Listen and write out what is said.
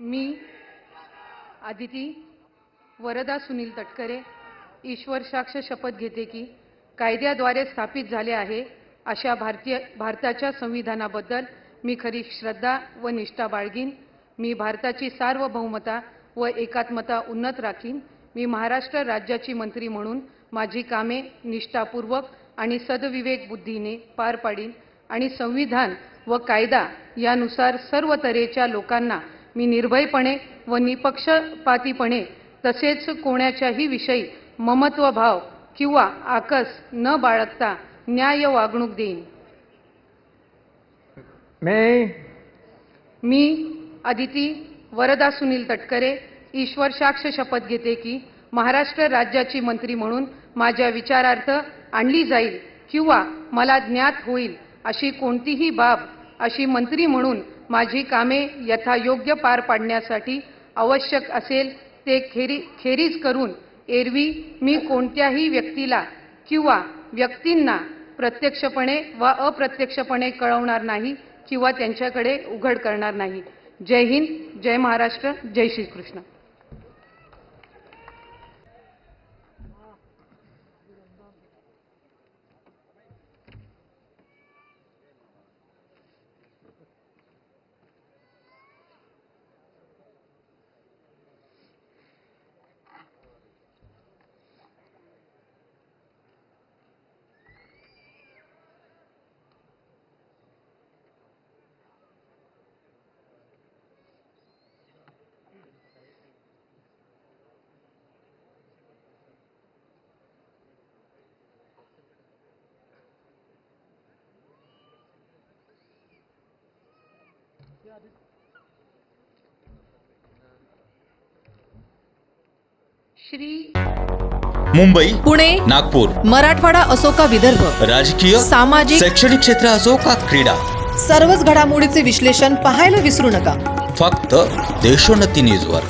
मी आदिती वरदा सुनील तटकरे ईश्वर साक्ष शपथ घेते की कायद्याद्वारे स्थापित झाले आहे अशा भारताच्या संविधानाबद्दल मी खरी श्रद्धा व निष्ठा बाळगीन। मी भारताची सार्वभौमता व एकात्मता उन्नत राखीन। मी महाराष्ट्र राज्याची मंत्री म्हणून माझी कामे निष्ठापूर्वक आणि सद्विवेक बुद्धीने पार पाडीन आणि संविधान व कायदा यानुसार सर्व तऱ्हेच्या लोकांना मी निर्भयपणे व निपक्षपातीपणे तसेच कोणाच्याही विषयी ममत्वभाव किंवा आकस न बाळगता न्याय वागणूक देईन। मी आदिती वरदा सुनील तटकरे ईश्वर साक्ष शपथ घेते की महाराष्ट्र राज्याची मंत्री म्हणून माझ्या विचारार्थ आणली जाईल किंवा मला ज्ञात होईल अशी कोणतीही बाब अशी मंत्री म्हणून माझी कामे यथायोग्य पार पाडण्यासाठी आवश्यक असेल ते खेरीज करून एरवी मी कोणत्याही व्यक्तीला किंवा व्यक्तींना प्रत्यक्षपणे व अप्रत्यक्षपणे कळवणार नाही किंवा त्यांच्याकडे उघड करणार नाही। जय हिंद, जय महाराष्ट्र, जय श्री कृष्ण। श्री मुंबई, पुणे, नागपूर, मराठवाडा असो का विदर्भ, राजकीय, सामाजिक, शैक्षणिक क्षेत्र असो का क्रीडा, सर्वच घडामोडीचे विश्लेषण पाहायला विसरू नका। फक्त देशोन्नती न्यूजवर।